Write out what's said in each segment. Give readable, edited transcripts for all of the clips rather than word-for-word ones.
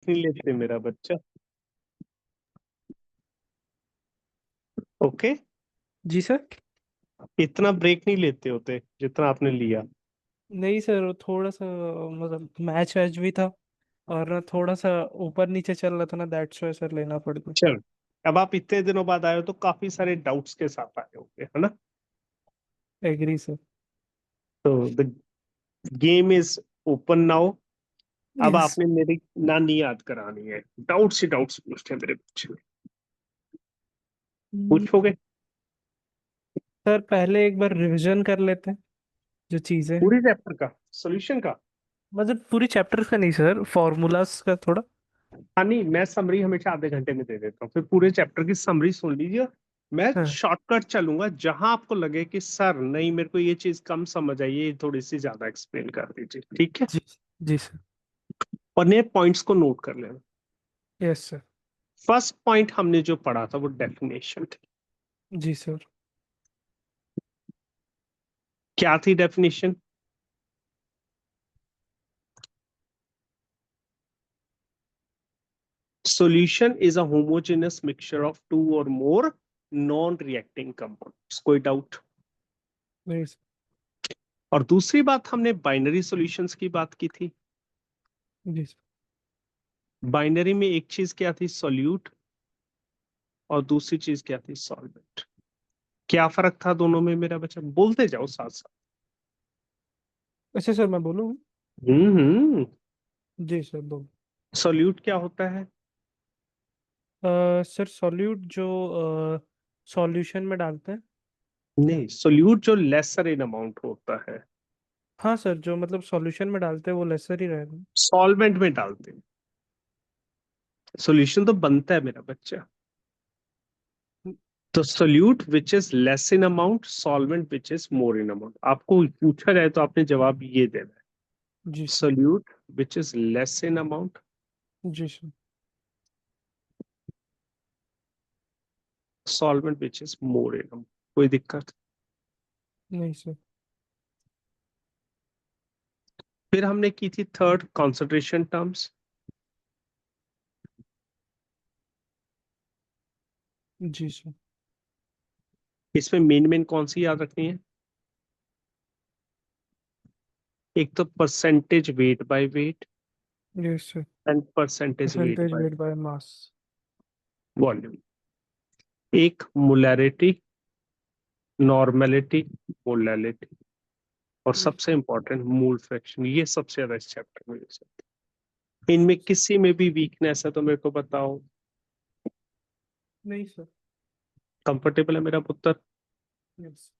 नहीं लेते मेरा बच्चा। ओके। जी सर। इतना ब्रेक नहीं लेते होते जितना आपने लिया। नहीं सर, थोड़ा सा मतलब मैच वैच भी था, और ना थोड़ा सा ऊपर नीचे चल रहा था ना, दैट्स वाई सर लेना पड़ गया। चल, अब आप इतने दिनों बाद आए हो तो काफी सारे डाउट्स के साथ आए होंगे, है ना? Agree sir. तो the game is open now. अब यस। आपने मेरी नानी याद करानी है। डाउट्स ही डाउट्स पूछते हैं मेरे बच्चे। पूछोगे? सर पहले एक बार रिवीजन कर लेते हैं जो चीजें हैं। पूरे चैप्टर का सॉल्यूशन का? मतलब पूरी चैप्टर का नहीं सर, फॉर्मूलाज का थोड़ा। हाँ, नहीं, मैं समरी हमेशा आधे घंटे में दे देता हूँ, फिर पूरे चैप्टर की समरी सुन लीजिए। मैं हाँ। शॉर्टकट चलूंगा, जहां आपको लगे कि सर नहीं, मेरे को ये चीज कम समझ आई, ये थोड़ी सी ज्यादा एक्सप्लेन कर दीजिए, ठीक है? जी। जी सर। और नए पॉइंट्स को नोट कर लेना। Yes sir. फर्स्ट पॉइंट हमने जो पढ़ा था वो डेफिनेशन थी। जी सर। क्या थी definition? Solution is a homogeneous mixture of two or more non reacting compounds. कोई डाउट? नहीं सर। और दूसरी बात, हमने बाइनरी सॉल्यूशंस की बात की थी। जी सर। बाइनरी में एक चीज क्या थी? सॉल्यूट। और दूसरी चीज क्या थी? सॉल्वेंट। क्या फर्क था दोनों में मेरा बच्चा? बोलते जाओ साथ साथ। अच्छा सर, मैं बोलूँ? हम्म। जी सर बोल। सॉल्यूट क्या होता है? सर सॉल्यूट जो सॉल्यूशन में डालते हैं। नहीं, सॉल्यूट जो लेसर इन अमाउंट होता है। हाँ सर, जो मतलब सॉल्यूशन में डालते हैं वो लेसर ही रहेगा। सॉल्वेंट में डालते हैं। सॉल्यूशन तो बनता है मेरा बच्चा। तो solute which is less in amount, solvent which is more in amount. आपको पूछा जाए तो आपने जवाब ये देना है। जी sir. Solute which is less in amount, जी sir. Solvent which is more in amount. कोई दिक्कत? नहीं सर। फिर हमने की थी थर्ड, कॉन्सेंट्रेशन टर्म्स। जी सर। इसमें मेन मेन कौन सी याद रखनी है? एक तो percentage weight by weight yes sir. And percentage wait percentage by weight by mass. Volume. एक मोलैरिटी, नॉर्मेलिटी, मोलैलिटी, और सबसे इंपॉर्टेंट मूल फ्रैक्शन। ये सबसे ज्यादा इस चैप्टर में use होता है। इनमें किसी में भी वीकनेस है तो मेरे को बताओ। नहीं सर। कंफर्टेबल है मेरा पुत्र? यस।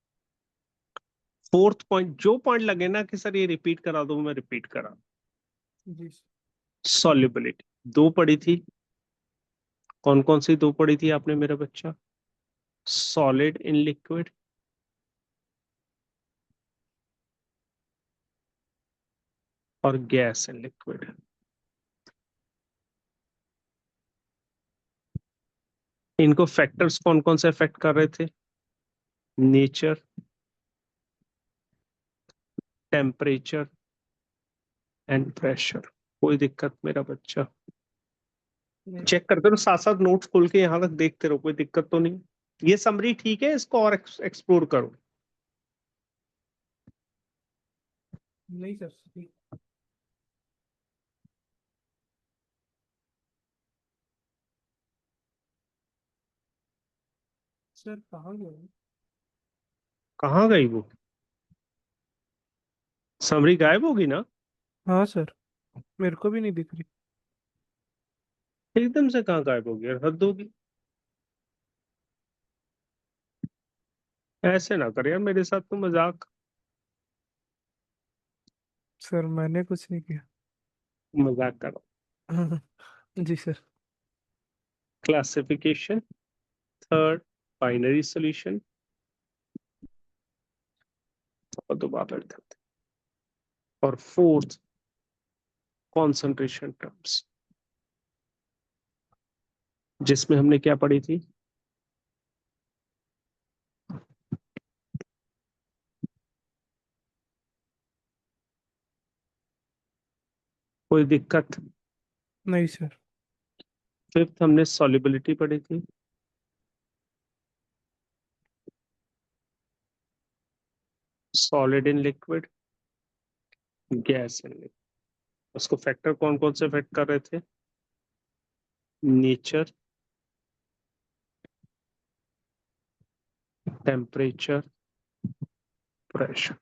फोर्थ पॉइंट, जो पॉइंट लगे ना कि सर ये रिपीट करा दो, मैं रिपीट करा। जी सर। सॉल्युबिलिटी। दो पढ़ी थी। कौन कौन सी दो पढ़ी थी आपने मेरा बच्चा? सॉलिड इन लिक्विड और गैस इन लिक्विड। इनको फैक्टर्स कौन कौन से अफेक्ट कर रहे थे? Nature, temperature and pressure. कोई दिक्कत मेरा बच्चा? नहीं चेक करते रहो साथ साथ, नोट्स खोल के यहां तक देखते रहो, कोई दिक्कत तो नहीं? ये समरी ठीक है, इसको और एक्सप्लोर करो। नहीं सर। ठीक। सर कहाँ गए? कहाँ गई वो समरी? गायब होगी ना? हाँ सर, मेरे को भी नहीं दिख रही। एकदम से कहाँ गायब होगी यार, हद होगी। ऐसे ना कर यार मेरे साथ तो मजाक। सर मैंने कुछ नहीं किया। मजाक करो। हाँ, जी sir. Classification. Third, binary solution. और दोबारा करते हैं। और फोर्थ, कॉन्सेंट्रेशन टर्म्स, जिसमें हमने क्या पढ़ी थी? कोई दिक्कत? नहीं सर। फिफ्थ हमने सॉल्युबिलिटी पढ़ी थी। Solid in liquid, gas in liquid. उसको फैक्टर कौन कौन से अफेक्ट कर रहे थे? Nature, temperature, pressure.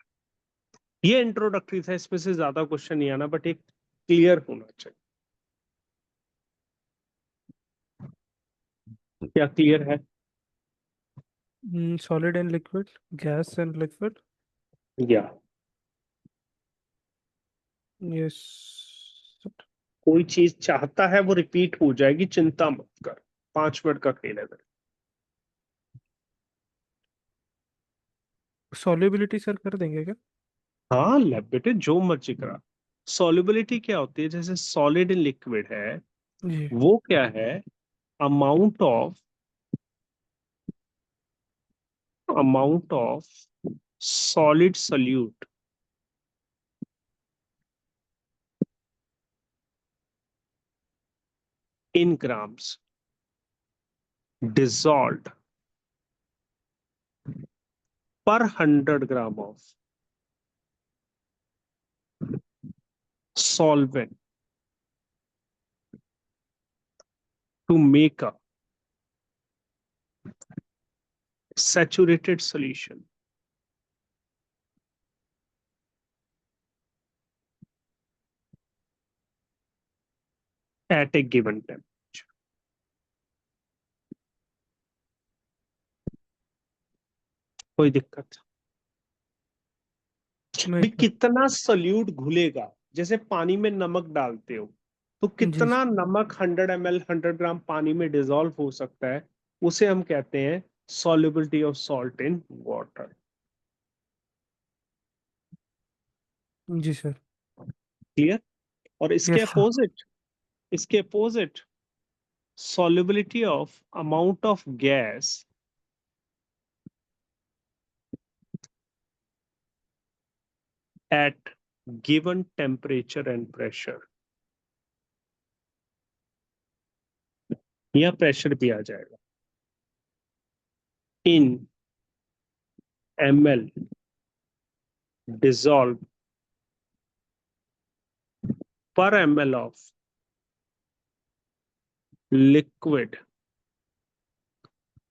ये इंट्रोडक्टरी था, इसमें से ज्यादा क्वेश्चन नहीं आना, बट एक क्लियर होना चाहिए। क्या क्लियर है? Solid and liquid, gas and liquid. या यस। कोई चीज चाहता है वो रिपीट हो जाएगी, चिंता मत कर। 5 मिनट का खेल है। सॉल्युबिलिटी सर कर देंगे क्या? हाँ लैब बेटे, जो मर्जी करा। सॉल्युबिलिटी क्या होती है? जैसे सॉलिड इन लिक्विड है, जी। वो क्या है? Amount of solid solute in grams dissolved per 100 gram of solvent to make a saturated solution at a given temperature। कोई दिक्कत? नहीं भी सर। कितना सोल्यूट घुलेगा? जैसे पानी में नमक डालते हो, तो जी कितना सर। नमक 100 ml 100 ग्राम पानी में डिसॉल्व हो सकता है? उसे हम कहते हैं solubility of salt in water। जी सर। क्लियर? और यस सर। इसके opposite solubility of amount of gas at given temperature and pressure। या प्रेशर भी आ जाएगा। इन ml dissolve per ml of liquid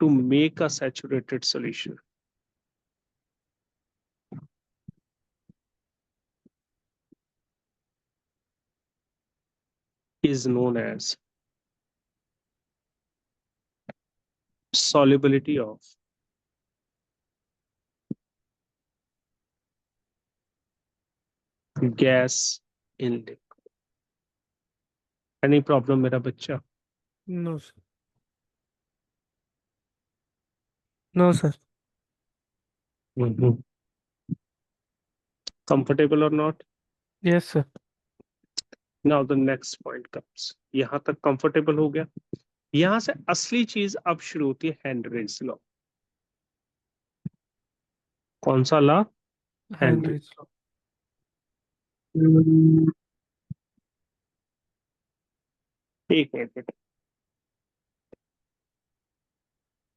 to make a saturated solution is known as solubility of gas in liquid। Any problem मेरा बच्चा? No sir. No sir. Comfortable or not? Yes sir. Now the next point comes। यहां तक comfortable हो गया? यहां से असली चीज अब शुरू होती है, हेनरीज लॉ। कौन सा लॉ? हेनरी। Henry's law. एक मिनट बेटा,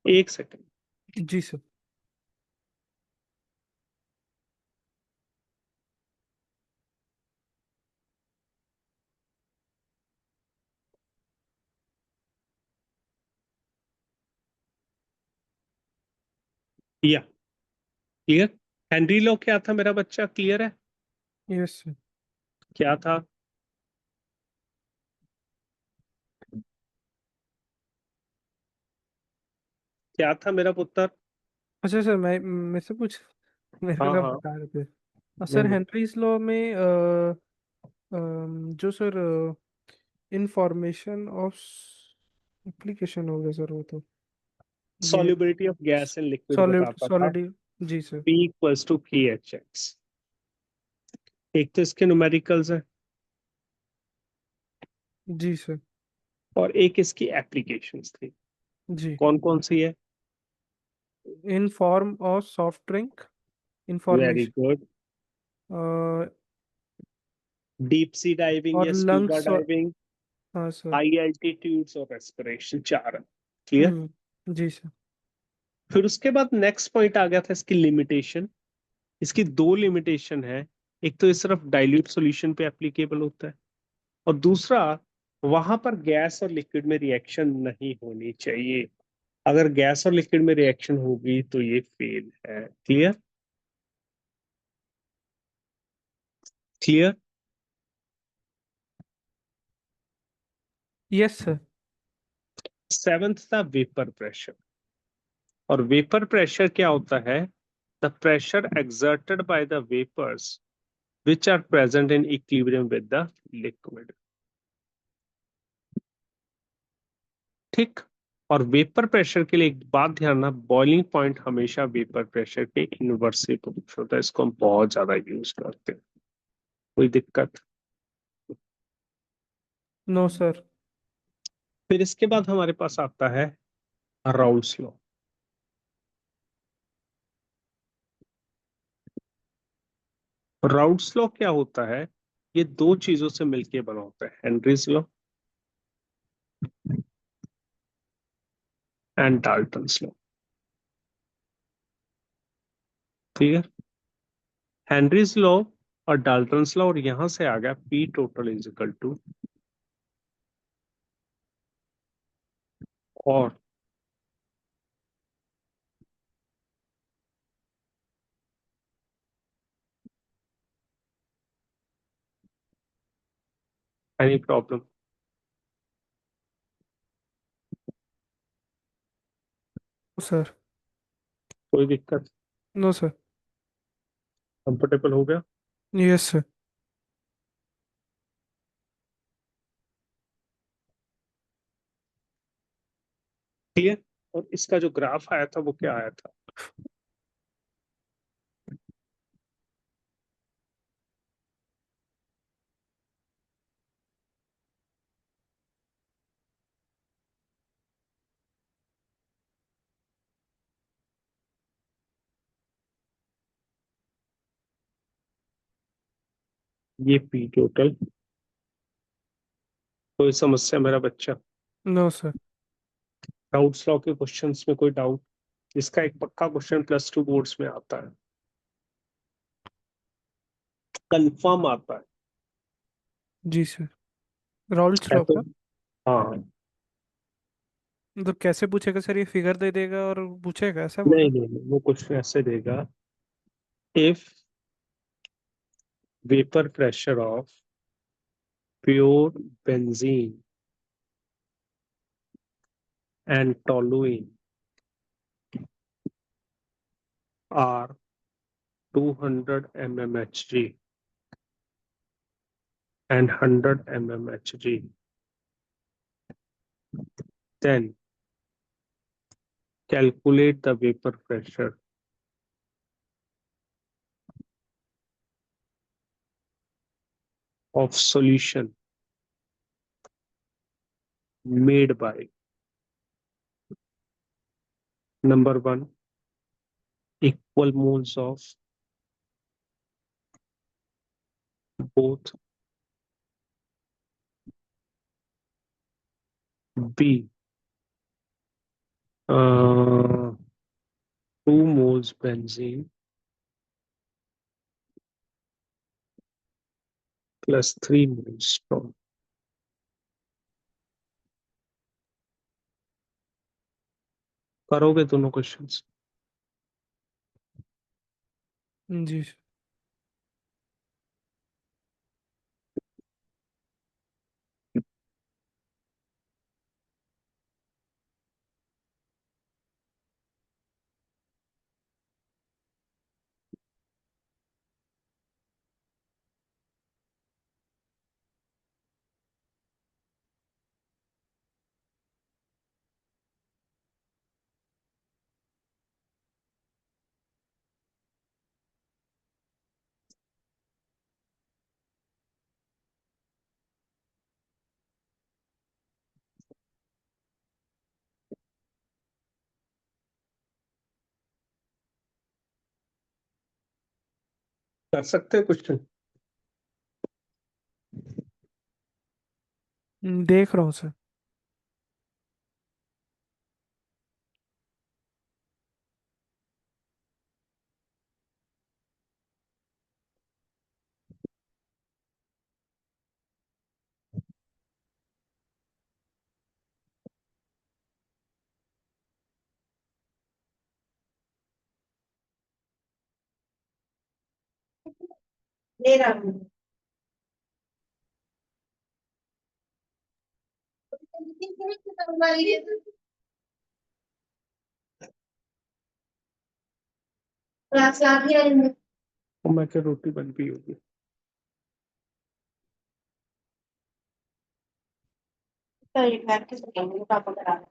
एक सेकंड। जी सर। या क्लियर? हेनरी लॉ क्या था मेरा बच्चा, क्लियर है? Yes sir. क्या था? क्या था मेरा पुत्र? अच्छा सर, मैं से पूछ मेरे को हाँ क्या हाँ। बता रहे थे? सर हम्म। हेनरीज लॉ में जो सर इंफॉर्मेशन ऑफ एप्लीकेशन हो गया सर, वो तो ये solubility of gas and liquid solid बताता था। सॉलिड। जी sir. P equals to KHX। एक तो इसके न्यूमेरिकल्स है, जी सर। और एक इसकी एप्लीकेशंस थी। जी। कौन कौन सी है? In form of soft drink very information, good. Deep sea diving और या स्क्यूबा लंग्स, डाइविंग? हाँ सर। हाई एल्टीट्यूड्स और रेस्पिरेशन, चार है। क्लियर। जी सर। फिर उसके बाद नेक्स्ट पॉइंट आ गया था इसकी लिमिटेशन। इसकी दो लिमिटेशन है। एक तो ये सिर्फ डाइल्यूट सॉल्यूशन पे एप्लीकेबल होता है, और दूसरा वहां पर गैस और लिक्विड में रिएक्शन नहीं होनी चाहिए। अगर गैस और लिक्विड में रिएक्शन होगी तो ये फेल है। Clear. Clear. Yes sir. Seventh था वेपर प्रेशर। और वेपर प्रेशर क्या होता है? The pressure exerted by the vapors which are present in equilibrium with the liquid। ठीक। और वेपर प्रेशर के लिए एक बात ध्यान रखना, बॉइलिंग पॉइंट हमेशा वेपर प्रेशर के इनवर्सली प्रोपोर्शनल होता है। इसको हम बहुत ज्यादा यूज करते हैं। कोई दिक्कत? No sir. फिर इसके बाद हमारे पास आता है राउल्स लॉ। राउल्स लॉ क्या होता है? ये दो चीजों से मिलके बना होता है, Henry's law and Dalton's law. ठीक है। हेनरीज लॉ और डाल्टन्स लॉ, और यहां से आ गया P total is equal to, और एनी प्रॉब्लम? सर। कोई दिक्कत? No sir. कंफर्टेबल हो गया? Yes sir. क्लियर। और इसका जो ग्राफ आया था वो क्या आया था? ये पी टोटल। कोई समस्या मेरा बच्चा? No sir. डाउट्स लॉ के क्वेश्चंस में कोई डाउट? इसका एक पक्का क्वेश्चन +2 बोर्ड्स में आता है, कंफर्म आता जी सर। राउल्ट्स है लॉ तो। का? हाँ। मतलब कैसे पूछेगा सर, ये फिगर दे देगा और पूछेगा, ऐसा बोल नहीं रहा? नहीं नहीं, वो क्वेश्चन ऐसे देगा, if vapour pressure of pure benzene and toluene are 200 mmHg and 100 mmHg, then calculate the vapor pressure of solution made by number one, equal moles of both, B, 2 moles benzene plus 3 moles toluene। करोगे दोनों questions? जी sir. कर सकते हैं question? देख रहा हूँ sir. ले रहा हूँ। क्लास ला भी आई हूँ। मैं क्या रोटी बन गई होगी। सही बैठ के सुनेंगे पापा करा रहे।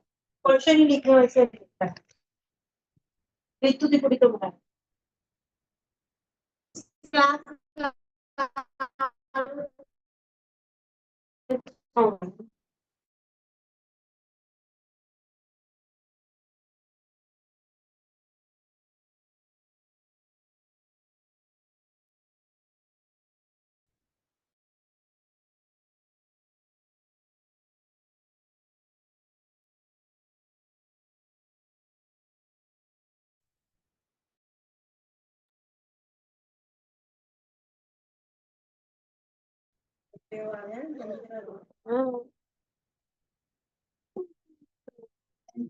क्वेश्चन ही लिखे वैसे लिखता है। ऋतु की पूरी तो बुला। क्लास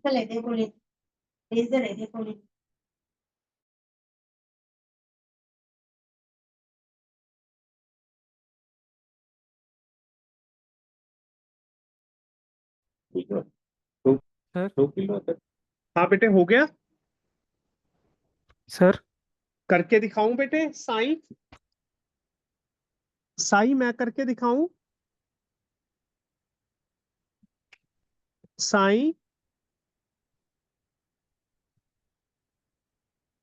ले देखो ले लेजर है देखो ले। ठीक है, दो सर। 2 किलो तक। हाँ बेटे, हो गया। सर। करके दिखाऊं बेटे? साई, साई मैं करके दिखाऊं? साई,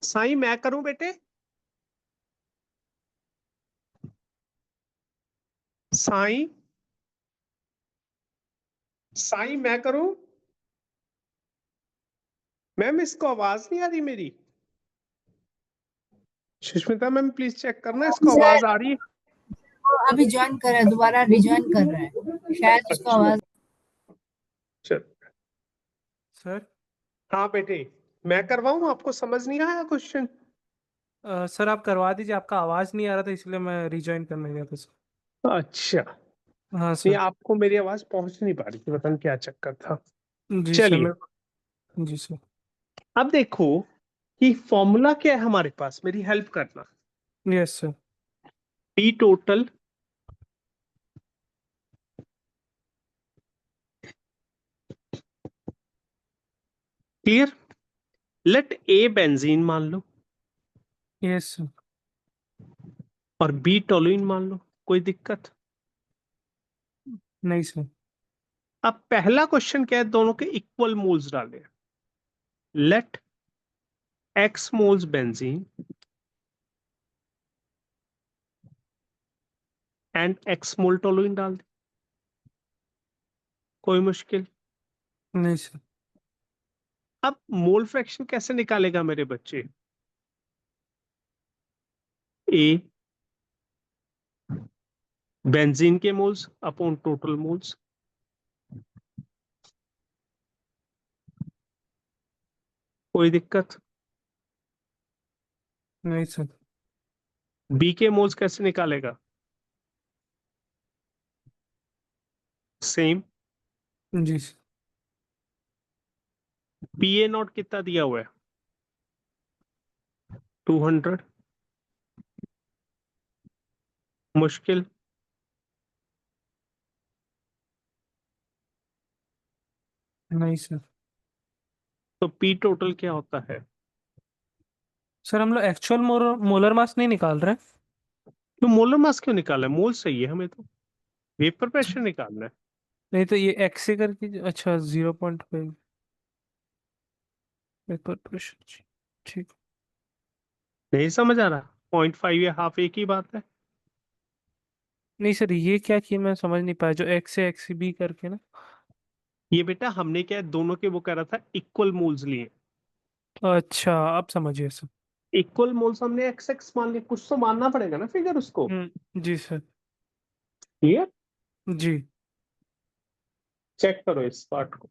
साई मैं करूं बेटे? साई, साई मैं करूं? मैम इसको आवाज नहीं आ रही मेरी। सुष्मिता मैम प्लीज चेक करना, इसको सर आवाज आ रही है? वो अभी ज्वाइन कर रहा है, दोबारा रिज्वाइन कर रहा है, शायद उसको अच्छा, आवाज। चल। सर। हाँ बेटे, मैं करवाऊं? आपको समझ नहीं आया क्वेश्चन? सर आप करवा दीजिए, आपका आवाज़ नहीं आ रहा था इसलिए मैं रिज्वाइन करने गया था सर। अच्छा, हाँ ये सर। आपको मेरी आवाज पहुंच नहीं पा रही थी, पता नहीं क्या चक्कर था। जी सर चलिए, मैं। जी सर। अब देखो कि फॉर्मूला क्या है हमारे पास, मेरी हेल्प करना। Yes sir. P total clear. Let A benzene मान लो यस सर। और बी टोलुइन मान लो, कोई दिक्कत? नहीं सर। अब पहला क्वेश्चन क्या है, दोनों के इक्वल मोल्स डाले। Let X moles benzene and X mole toluene डाल दे, कोई मुश्किल? नहीं सर। अब मोल फ्रैक्शन कैसे निकालेगा मेरे बच्चे? ए बेंजीन के मोल्स अपॉन टोटल मोल्स, कोई दिक्कत? नहीं सर। बी के मोल्स कैसे निकालेगा? सेम। जी सर। पी ए नॉट कितना दिया हुआ है? 200, मुश्किल? नहीं सर। तो पी टोटल क्या होता है? सर हम लोग एक्चुअल मोलर मास नहीं निकाल रहे हैं। तो मोलर मास क्यों निकाला है? मोल सही है, हमें तो वेपर प्रेशर निकालना है। नहीं तो ये एक्स से करके, अच्छा 0.5 पेपर प्रेशर। जी ठीक। नहीं समझ आ रहा? 0.5 या हाफ एक ही बात है। नहीं सर ये क्या किया मैं समझ नहीं पाया, जो एक्स से एक्स बी करके ना। ये बेटा हमने क्या है, दोनों के वो कह रहा था इक्वल मोल्स लिए। अच्छा अब समझिए सर। इक्वल मोल्स हमने एक्स एक्स मान लिया, कुछ तो मानना पड़ेगा ना फिगर उसको। जी सर। क्लियर? जी। चेक करो इस पार्ट को।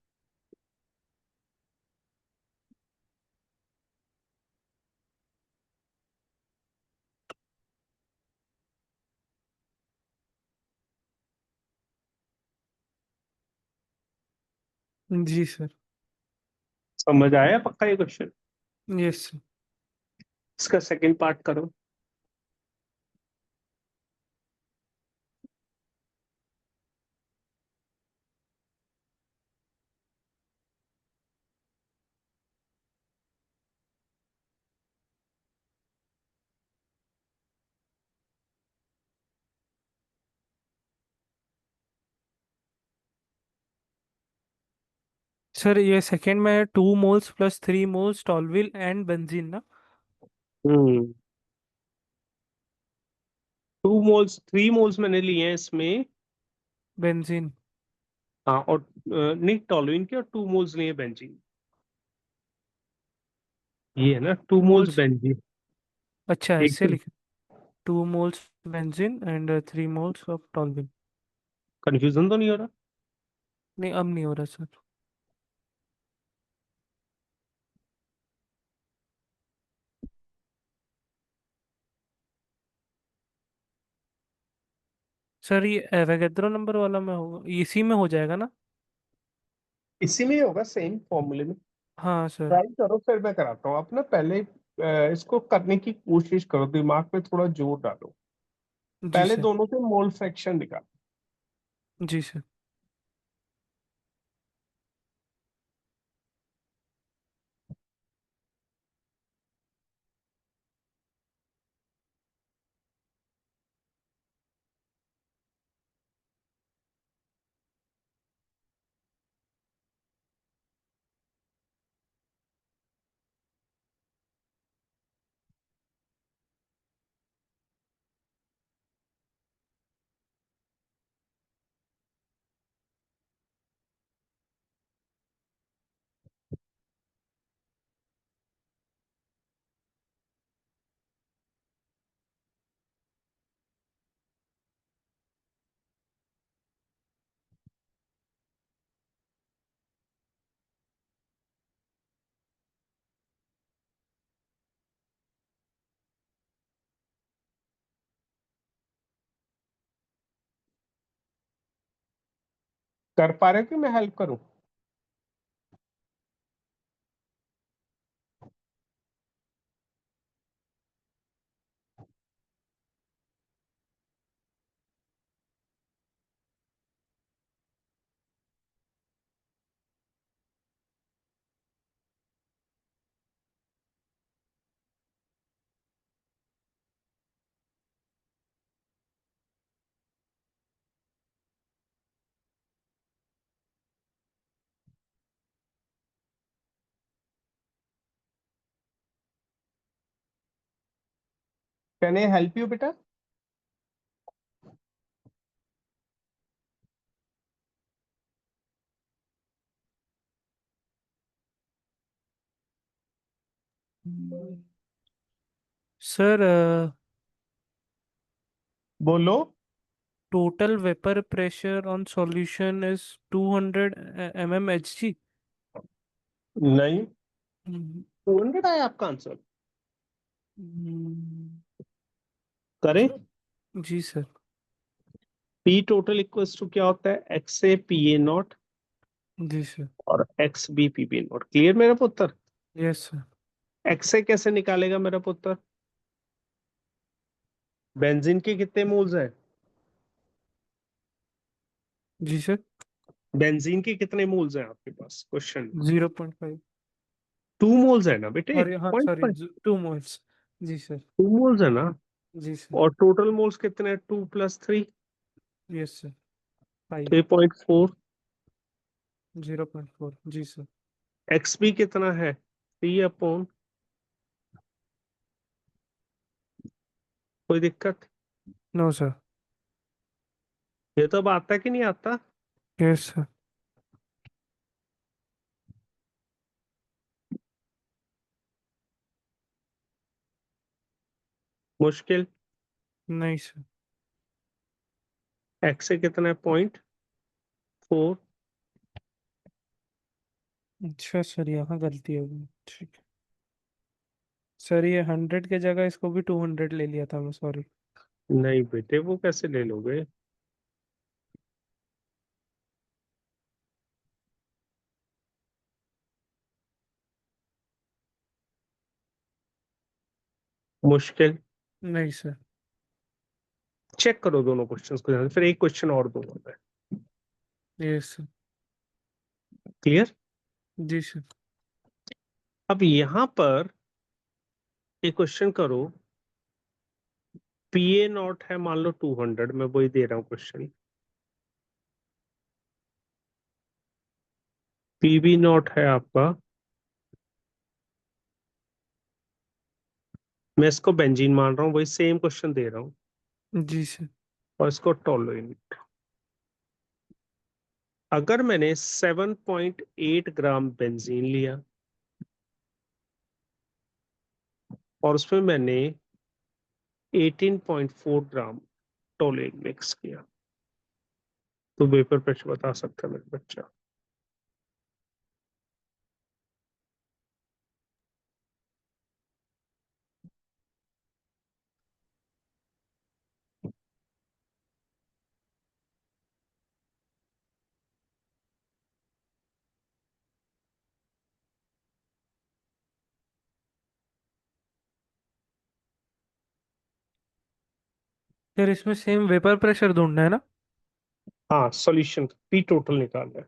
जी सर। समझ आया पक्का ये क्वेश्चन? Yes sir. इसका सेकंड पार्ट करो। सर ये सेकंड में 2 moles plus 3 moles toluene and benzene ना। 2 मोल्स 3 मोल्स मैंने लिए हैं इसमें। बेंजीन। हाँ, और नहीं, टॉलुइन के, और 2 मोल्स लिए बेंजीन। ये है ना 2 मोल्स मोल्स। बेंजीन। अच्छा एक ऐसे तो लिखे। 2 moles benzene and 3 moles of toluene. Confusion तो नहीं हो रहा? नहीं अब नहीं हो रहा सर। सर ये एवोगैड्रो नंबर वाला में होगा, इसी में हो जाएगा ना। इसी में ही होगा, सेम फॉर्मूले में। हाँ सर। ट्राई करो, फिर मैं कराता हूँ। आप ना पहले इसको करने की कोशिश करो, दिमाग पे थोड़ा जोर डालो। जी पहले सर। दोनों से मोल फ्रैक्शन निकालो। जी सर। कर पा रहे हो कि मैं हेल्प करूं? कैन आई हेल्प यू बेटा? सर बोलो। Total vapour pressure on solution is 200 mmHg। नहीं, 200 आया आपका आंसर? करें? जी sir. P total equals to क्या होता है? X A P A not जी सर। और X B P B not. Clear मेरा पुत्र? Yes sir. एक्स ए कैसे निकालेगा मेरा पुत्र? बेंजीन के कितने मोल्स हैं? जी सर। बेंजीन के कितने मोल्स हैं आपके पास क्वेश्चन? 0.5। 2 मोल्स है ना बेटे, और हाँ पॉइंट सॉरी फाइव। 2 मोल्स। जी सर। 2 मोल्स है ना? जी सर। और टोटल मोल्स कितने हैं? 2 + 3, यस सर। 5। 3.4। 0.4 जी सर। एक्स बी कितना है? 3/। कोई दिक्कत? No sir. ये तो अब आता कि नहीं आता? Yes sir. मुश्किल? नहीं सर। एक्स से कितना है? 0.4। अच्छा सर, यहाँ गलती हो गई, ठीक है सर। ये 100 के जगह इसको भी 200 ले लिया था मैं, सॉरी। नहीं बेटे, वो कैसे ले लोगे? मुश्किल। नहीं सर। चेक करो दोनों क्वेश्चंस को ध्यान से, फिर एक क्वेश्चन और दूंगा मैं। Yes sir. क्लियर? जी सर। अब यहां पर एक क्वेश्चन करो। पी ए नॉट है मान लो 200, मैं वही दे रहा हूँ क्वेश्चन। पी बी नॉट है आपका, मैं इसको बेंजीन मान रहा हूँ, वही सेम क्वेश्चन दे रहा हूँ, जी सर। और इसको टोलुइन। अगर मैंने 7.8 ग्राम बेंजीन लिया और उसमें मैंने 18.4 ग्राम टोलेन मिक्स किया, तो वेपर प्रेशर बता सकता है मेरा बच्चा? फिर इसमें सेम वेपर प्रेशर ढूंढना है ना? हाँ, सॉल्यूशन पी टोटल निकालना है।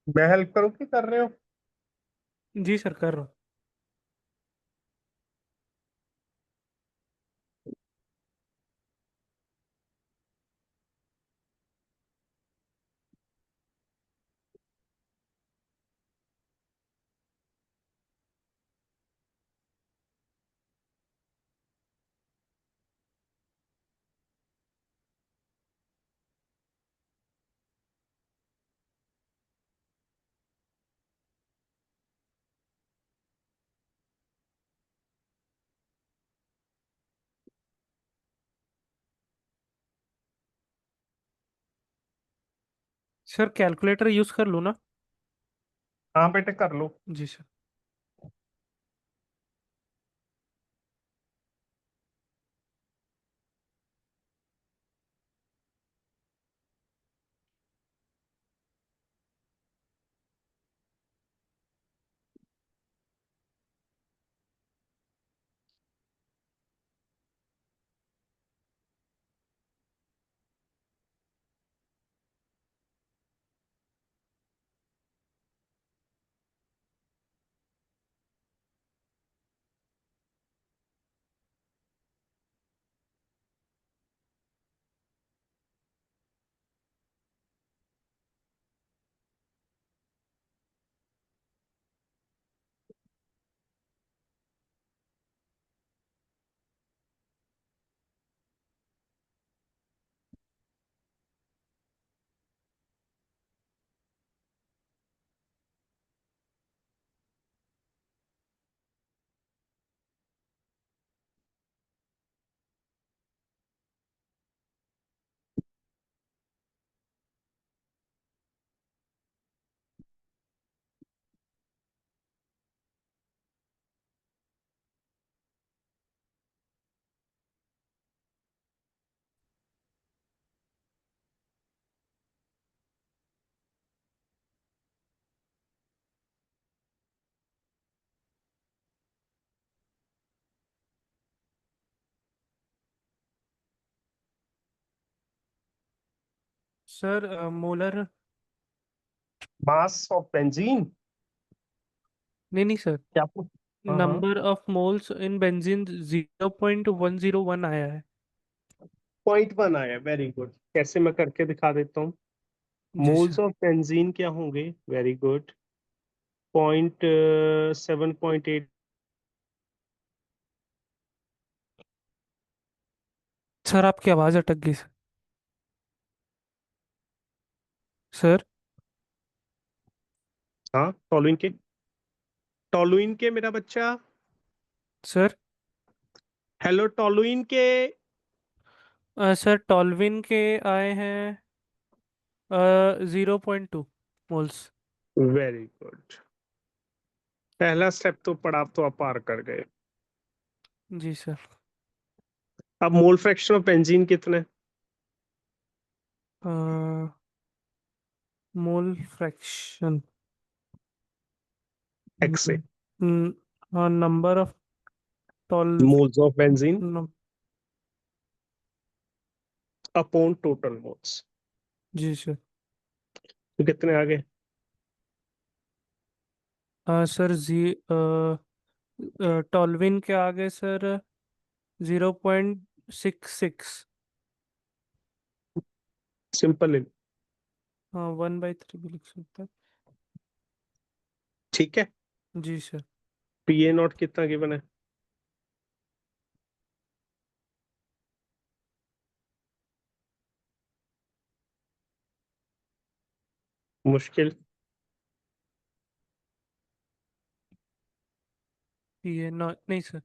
मैं हेल्प करूँ कि कर रहे हो? जी सर, कर रहा हूँ। सर कैलकुलेटर यूज कर लूँ ना? हाँ बेटे कर लो। जी sir. Sir molar. Mass of benzene. नहीं नहीं सर। क्या पूछ? हाँ हाँ। Number of moles in benzene 0.101 आया है। 0.1 आया, वेरी गुड। कैसे, मैं करके दिखा देता हूँ। जी मोल्स सर। ऑफ बेंजीन क्या होंगे? Very good. 0.7.8। सर आपकी आवाज़ अटक गई सर। सर। हाँ, टॉलुइन के मेरा बच्चा। सर। हेलो टॉलुइन के। सर टॉल्विन के आए हैं 0.2 मोल्स। Very good. पहला स्टेप तो पढ़ा, अब तो आप पार कर गए। जी सर। अब मोल फ्रैक्शन ऑफ बेंजीन कितने? Mole fraction. एक्स से। नंबर ऑफ टॉल। Moles of benzene upon total moles. जी सर। तो कितने आ गए? सर टॉल्विन के आगे सर 0.66। सिंपल। हाँ 1/3 भी लिख सकते हैं। ठीक है। जी सर। पी ए नॉट कितना गिवन है? मुश्किल। ये नहीं सर।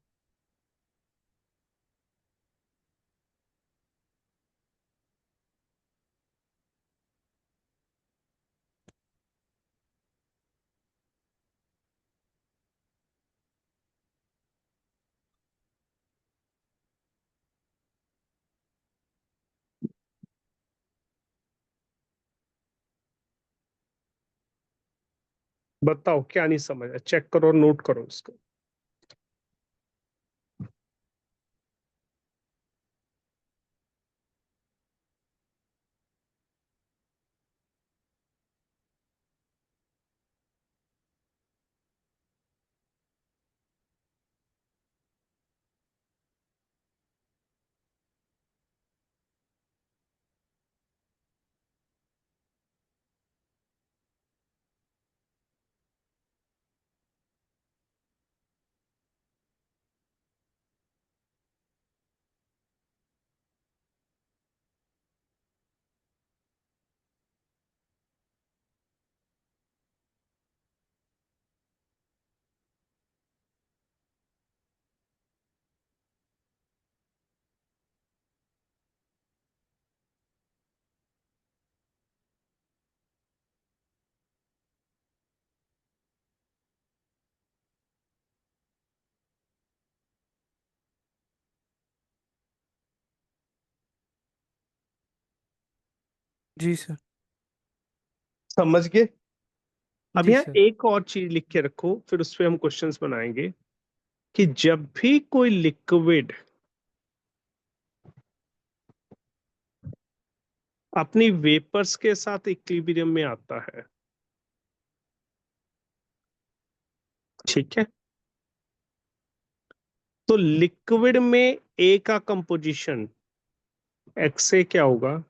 बताओ क्या नहीं समझ, चेक करो और नोट करो इसको। जी सर। समझ गए? अब जी यहाँ सर। एक और चीज लिख के रखो, फिर उस पे हम क्वेश्चंस बनाएंगे कि जब भी कोई लिक्विड अपनी वेपर्स के साथ इक्विलिब्रियम में आता है, ठीक है, तो लिक्विड में ए का कंपोजिशन एक्स से क्या होगा?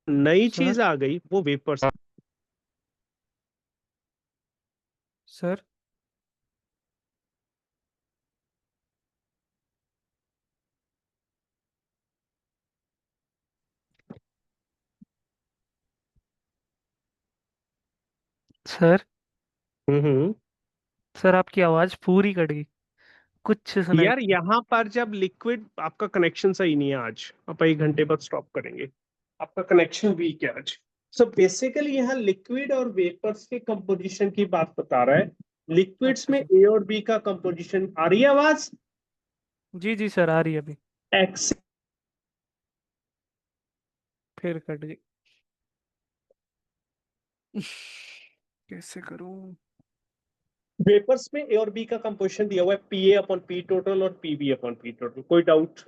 नई सर। चीज आ गई, वो वेपर्स। सर। सर। हम्म। सर आपकी आवाज पूरी कट गई, कुछ सुनाई यार नहीं दिया। यहाँ पर जब लिक्विड, आपका कनेक्शन सही नहीं है आज, आप 1 घंटे बाद स्टॉप करेंगे, आपका कनेक्शन वीक है आज। सो बेसिकली यहाँ लिक्विड और वेपर्स के कंपोजिशन की बात बता रहा है। लिक्विड्स अच्छा में सर। ए और बी का कंपोजिशन, आ रही है आवाज? जी जी सर, आ रही है अभी। एक्स। फिर कट गई। कैसे करूं? वेपर्स में ए और बी का कंपोजिशन दिया हुआ है, P A upon P total और P B upon P total. कोई डाउट?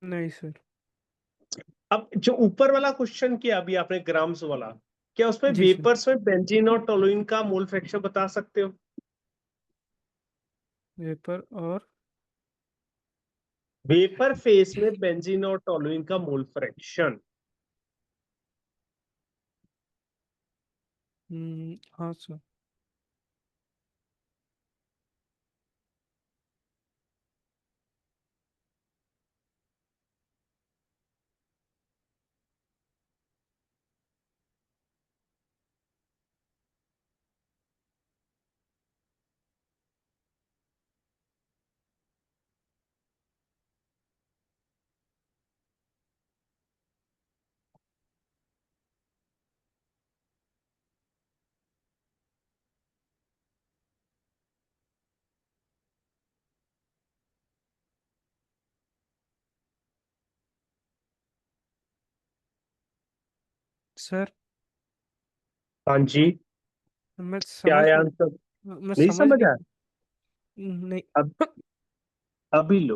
नहीं सर। अब जो ऊपर वाला क्वेश्चन किया अभी आपने, ग्राम्स वाला, क्या उसमें जी सर। वेपर्स में बेंजीन और टोलुइन का मोल फ्रैक्शन बता सकते हो? वेपर और। वेपर फेस में बेंजीन और टोलुइन का मोल फ्रैक्शन। हाँ सर। सर हाँ जी। मैं क्या समझ है नहीं। आंसर? मैं नहीं समझ समझ नहीं। आया? नहीं। अब अभी लो,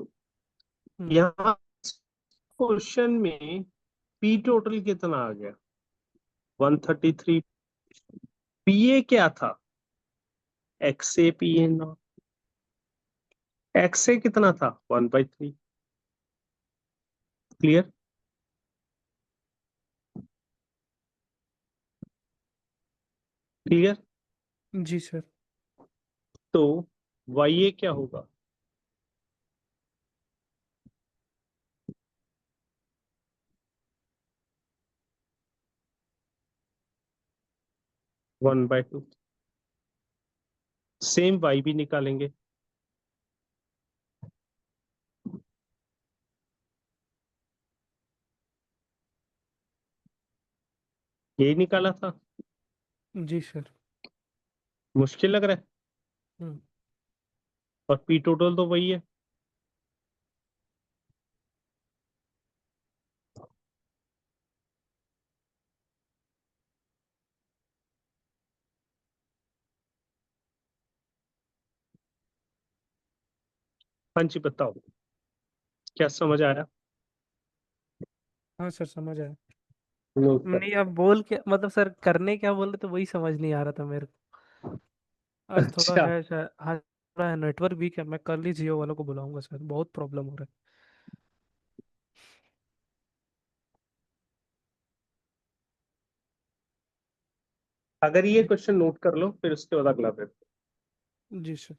हम्म, यहाँ क्वेश्चन में पी टोटल कितना आ गया? 133। पी ए क्या था? X A P A not. X A कितना था? 1/3। क्लियर? क्लियर? जी सर। तो वाई ए क्या होगा? 1/2। सेम वाई भी निकालेंगे। यही निकाला था। जी सर। मुश्किल लग रहा है? हम्म। और पी टोटल तो वही है। हाँ जी, बताओ, क्या समझ आया? हाँ सर, समझ आया। नोट कर। नहीं, अब बोल के मतलब सर करने क्या बोल रहे तो वही समझ नहीं आ रहा था मेरे को। आज थोड़ा अच्छा, है शायद, आज थोड़ा है नेटवर्क वीक है। मैं कल ही जियो वालों को बुलाऊंगा सर, बहुत प्रॉब्लम हो रहा अगर ये है। क्वेश्चन नोट कर लो, फिर उसके बाद अगला फिर। जी सर।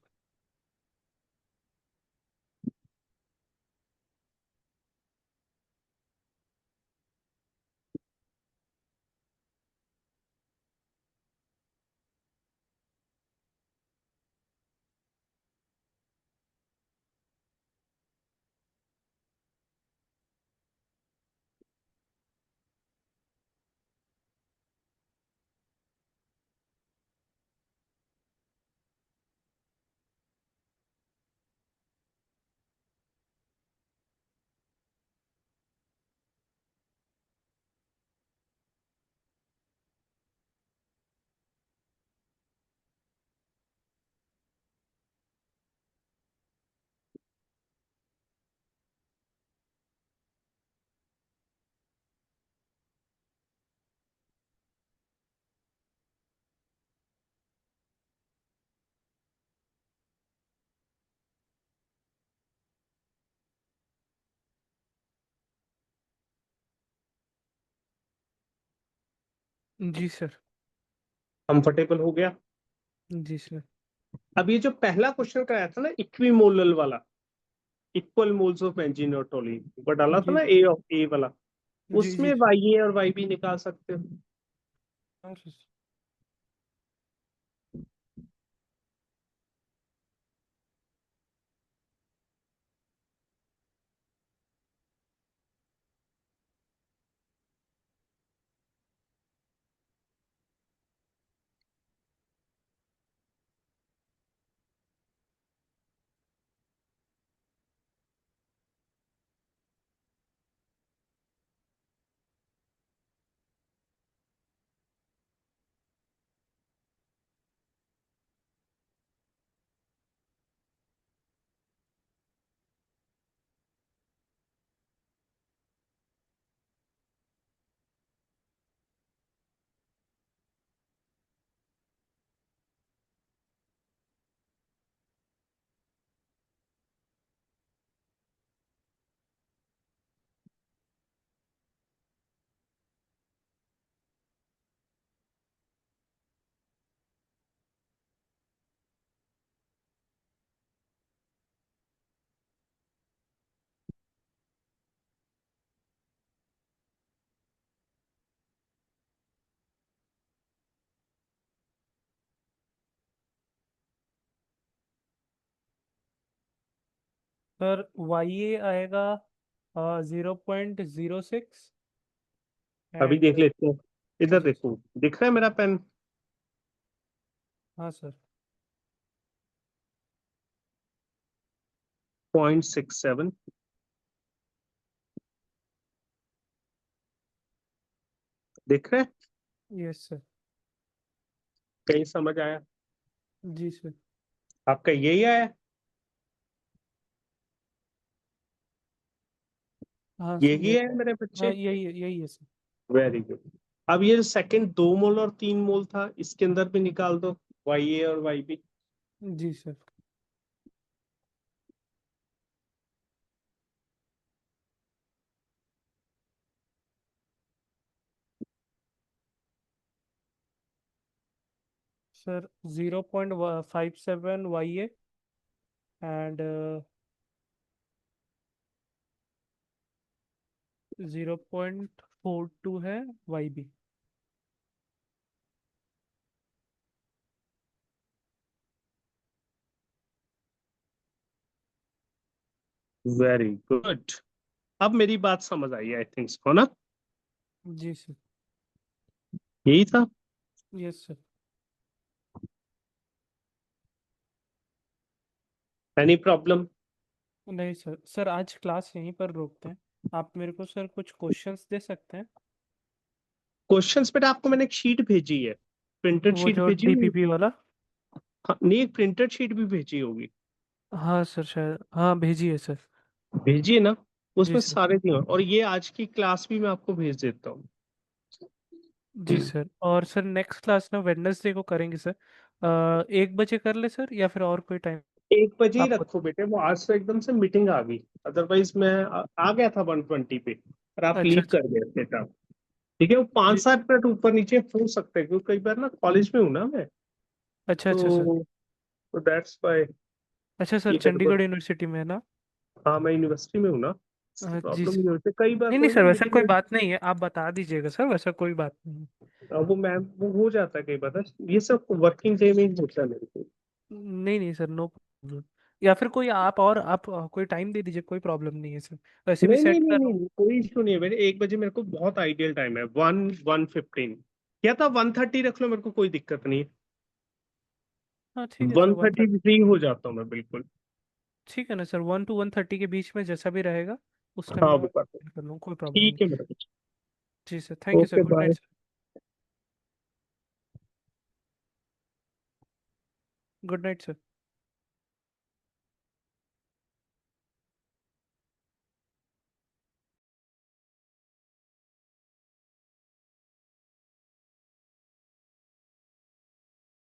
जी सर। कंफर्टेबल हो गया। जी सर। अब ये जो पहला क्वेश्चन कराया था ना इक्विमोलल वाला, इक्वल मोल्स ऑफ बेंजीन और टोलीन, वो डाला था जी ना ए ऑफ ए वाला, जी उसमें जी सर। वाई ए और वाई बी निकाल सकते हो। हाँ सर। सर वाई ए आएगा 0.06 अभी एंड। देख लेते हैं, इधर जी देखो, दिख रहा है मेरा पेन? हाँ सर। 0.67 दिख रहा है? Yes sir. कहीं समझ आया? जी सर। आपका यही आया? हाँ सर यही ये। है मेरे हाँ बच्चे? यही है सर। Very good. अब ये सेकंड 2 मोल और 3 मोल था, इसके अंदर भी निकाल दो वाई ए और वाई बी। जी sir. Sir 0.57 Y A and 0.42 है वाई बी। Very good. अब मेरी बात समझ आई आई थिंक हो ना? जी सर। यही था। Yes sir. Any problem? नहीं सर। सर आज क्लास यहीं पर रोकते हैं। आप मेरे को सर कुछ क्वेश्चंस दे सकते हैं? क्वेश्चंस पे आपको मैंने एक शीट भेजी है, प्रिंटेड वो शीट जो भेजी हुई है। डीपीपी वाला। हाँ, नहीं, एक प्रिंटेड शीट भी भेजी होगी। हाँ सर शायद, हाँ भेजिए सर। भेजिए ना, जी उसमें सर। सारे दिए हैं। और ये आज की क्लास भी मैं आपको भेज देता हूँ। जी सर। और सर नेक्स्ट क्लास ना वेडनेसडे को करेंगे सर। 1 बजे कर ले सर, या फिर और कोई टाइम 1 बजे ही आपको? रखो बेटे, वो आज तो एकदम से मीटिंग आ गई, अदरवाइज मैं आ गया था 120 पे, और आप अच्छा लीव अच्छा। कर गए थे तब। ठीक है, वो जी। 5-7 मिनट ऊपर नीचे हो सकते हैं, क्योंकि कई बार ना कॉलेज में हूँ ना मैं, अच्छा अच्छा सर। तो दैट्स वाई अच्छा सर, ये गड़बड़। चंडीगढ़ यूनिवर्सिटी में है ना? हाँ, मैं यूनिवर्सिटी में हूँ ना, जी प्रॉब्लम सर। ये होती है कई बार, नहीं नहीं कोई सर, ना वैसा कोई मीटिंग। बात नहीं है, आप बता दीजिएगा सर, वैसा कोई बात नहीं है। वो मैम वो हो जाता है कई बार ना, ये सब वर्किंग डे में ही होता है मेरे को। नहीं नहीं सर, नो प्रॉब्लम। या फिर कोई आप कोई टाइम दे दीजिए, कोई प्रॉब्लम नहीं है सर। वैसे भी नहीं नहीं सेट नहीं कर नहीं रहा हूँ। नहीं, कोई इशू नहीं है मेरे, 1 बजे मेरे को बहुत आइडियल टाइम है, 1:15। या तो 1:30 रख लो, मेरे को कोई दिक्कत नहीं है। हाँ ठीक है सर, 1:30 फ्री हो जाता हूँ मैं बिल्कुल। ठीक है ना सर, 1 to 1:30 के बीच में जैसा भी रहेगा उस टाइम हाँ, में वो मैं कर, कर लूँ, कोई प्रॉब्लम नहीं। ठीक है मेरे। जी sir, thank you sir, okay, good night bye. Sir. Good night sir.